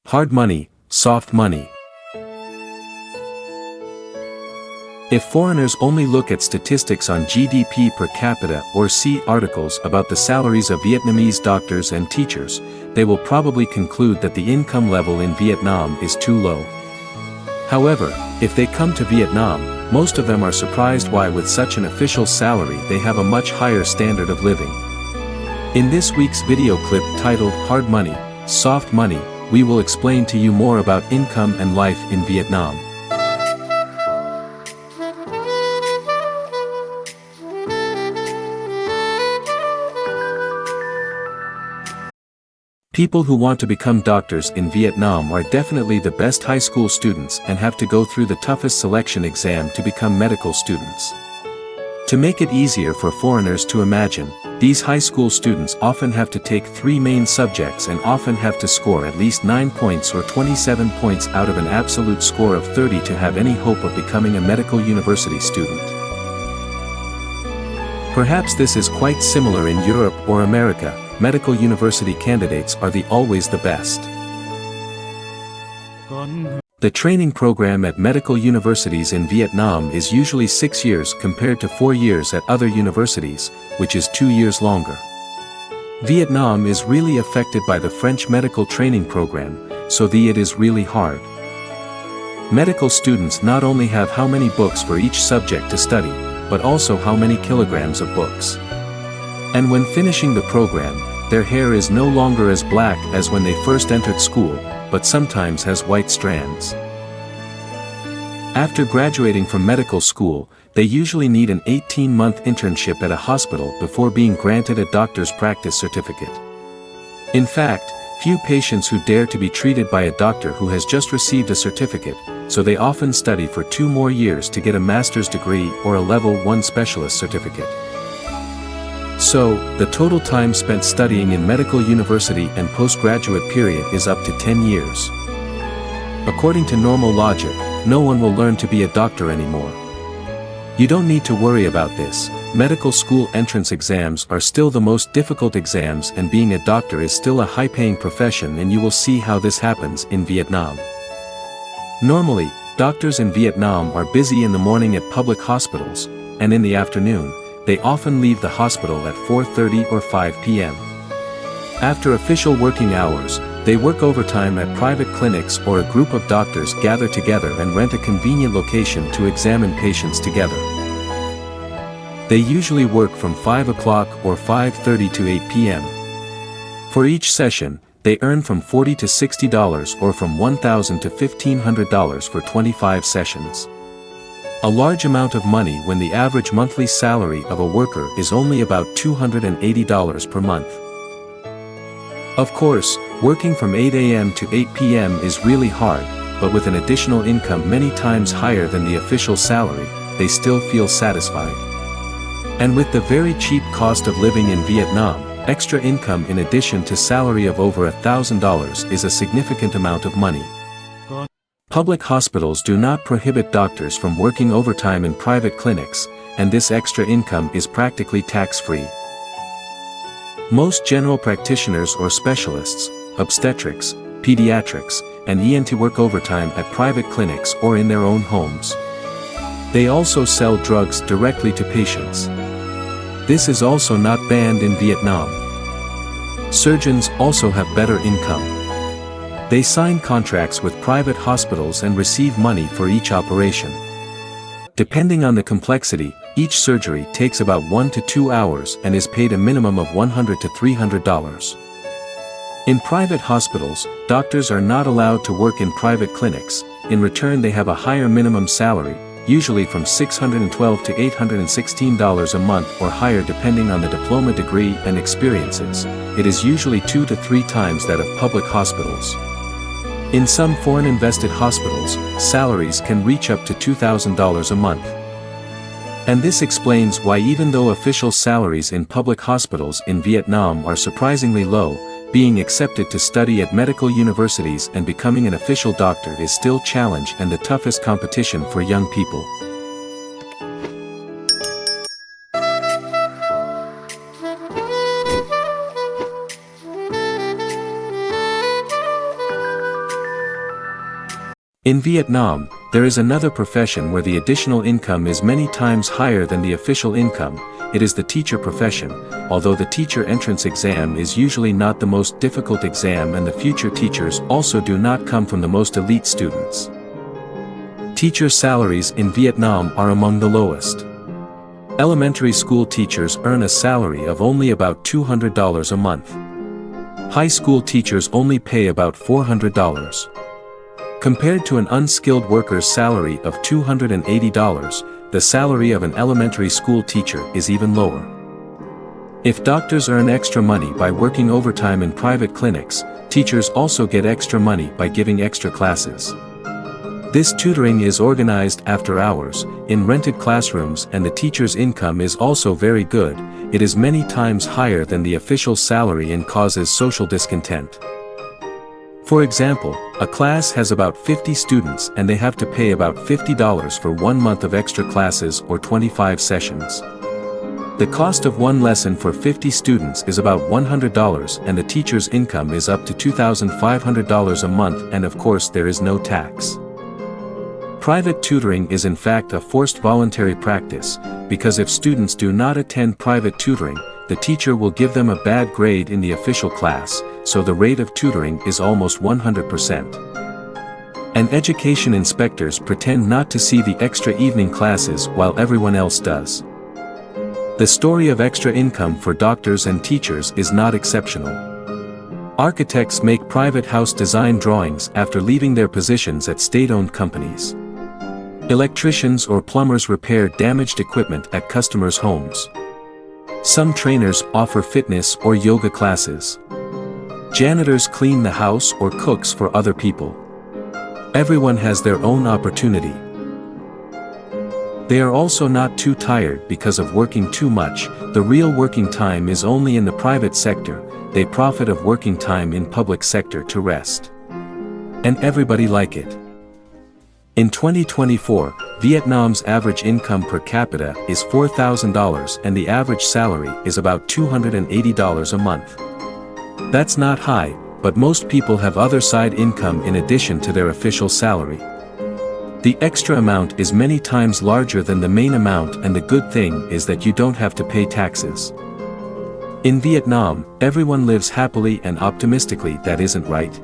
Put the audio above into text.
Hard money, soft money. If foreigners only look at statistics on GDP per capita or see articles about the salaries of Vietnamese doctors and teachers, they will probably conclude that the income level in Vietnam is too low. However, if they come to Vietnam, most of them are surprised why with such an official salary they have a much higher standard of living. In this week's video clip titled Hard Money, Soft Money, we will explain to you more about income and life in Vietnam. People who want to become doctors in Vietnam are definitely the best high school students and have to go through the toughest selection exam to become medical students. To make it easier for foreigners to imagine, these high school students often have to take 3 main subjects and often have to score at least 9 points or 27 points out of an absolute score of 30 to have any hope of becoming a medical university student. Perhaps this is quite similar in Europe or America. Medical university candidates are always the best. The training program at medical universities in Vietnam is usually 6 years compared to 4 years at other universities, which is 2 years longer. Vietnam is really affected by the French medical training program, so it is really hard. Medical students not only have how many books for each subject to study, but also how many kilograms of books. And when finishing the program, their hair is no longer as black as when they first entered school, but sometimes has white strands. After graduating from medical school, they usually need an 18-month internship at a hospital before being granted a doctor's practice certificate. In fact, few patients who dare to be treated by a doctor who has just received a certificate, so they often study for 2 more years to get a master's degree or a level 1 specialist certificate. So, the total time spent studying in medical university and postgraduate period is up to 10 years. According to normal logic, no one will learn to be a doctor anymore. You don't need to worry about this. Medical school entrance exams are still the most difficult exams and being a doctor is still a high-paying profession, and you will see how this happens in Vietnam. Normally, doctors in Vietnam are busy in the morning at public hospitals, and in the afternoon, they often leave the hospital at 4:30 or 5 p.m. After official working hours, they work overtime at private clinics, or a group of doctors gather together and rent a convenient location to examine patients together. They usually work from 5 o'clock or 5:30 to 8 p.m. For each session, they earn from $40 to $60 or from $1,000 to $1,500 for 25 sessions. A large amount of money when the average monthly salary of a worker is only about $280 per month. Of course, working from 8 a.m. to 8 p.m. is really hard, but with an additional income many times higher than the official salary, they still feel satisfied. And with the very cheap cost of living in Vietnam, extra income in addition to salary of over $1,000 is a significant amount of money. Public hospitals do not prohibit doctors from working overtime in private clinics, and this extra income is practically tax-free. Most general practitioners or specialists, obstetrics, pediatrics, and ENT work overtime at private clinics or in their own homes. They also sell drugs directly to patients. This is also not banned in Vietnam. Surgeons also have better income. They sign contracts with private hospitals and receive money for each operation. Depending on the complexity, each surgery takes about 1 to 2 hours and is paid a minimum of $100 to $300. In private hospitals, doctors are not allowed to work in private clinics. In return, they have a higher minimum salary, usually from $612 to $816 a month or higher depending on the diploma degree and experiences. It is usually 2 to 3 times that of public hospitals. In some foreign-invested hospitals, salaries can reach up to $2,000 a month. And this explains why even though official salaries in public hospitals in Vietnam are surprisingly low, being accepted to study at medical universities and becoming an official doctor is still challenge and the toughest competition for young people. In Vietnam, there is another profession where the additional income is many times higher than the official income. It is the teacher profession, although the teacher entrance exam is usually not the most difficult exam, and the future teachers also do not come from the most elite students. Teacher salaries in Vietnam are among the lowest. Elementary school teachers earn a salary of only about $200 a month. High school teachers only pay about $400. Compared to an unskilled worker's salary of $280, the salary of an elementary school teacher is even lower. If doctors earn extra money by working overtime in private clinics, teachers also get extra money by giving extra classes. This tutoring is organized after hours, in rented classrooms, and the teacher's income is also very good. It is many times higher than the official salary and causes social discontent. For example, a class has about 50 students and they have to pay about $50 for 1 month of extra classes or 25 sessions. The cost of one lesson for 50 students is about $100, and the teacher's income is up to $2,500 a month, and of course there is no tax. Private tutoring is in fact a forced voluntary practice, because if students do not attend private tutoring, the teacher will give them a bad grade in the official class, so the rate of tutoring is almost 100%. And education inspectors pretend not to see the extra evening classes while everyone else does. The story of extra income for doctors and teachers is not exceptional. Architects make private house design drawings after leaving their positions at state-owned companies. Electricians or plumbers repair damaged equipment at customers' homes. Some trainers offer fitness or yoga classes. Janitors clean the house or cooks for other people. Everyone has their own opportunity. They are also not too tired because of working too much. The real working time is only in the private sector. They profit of working time in public sector to rest. And everybody like it. In 2024, Vietnam's average income per capita is $4,000 and the average salary is about $280 a month. That's not high, but most people have other side income in addition to their official salary. The extra amount is many times larger than the main amount, and the good thing is that you don't have to pay taxes. In Vietnam, everyone lives happily and optimistically. That isn't right.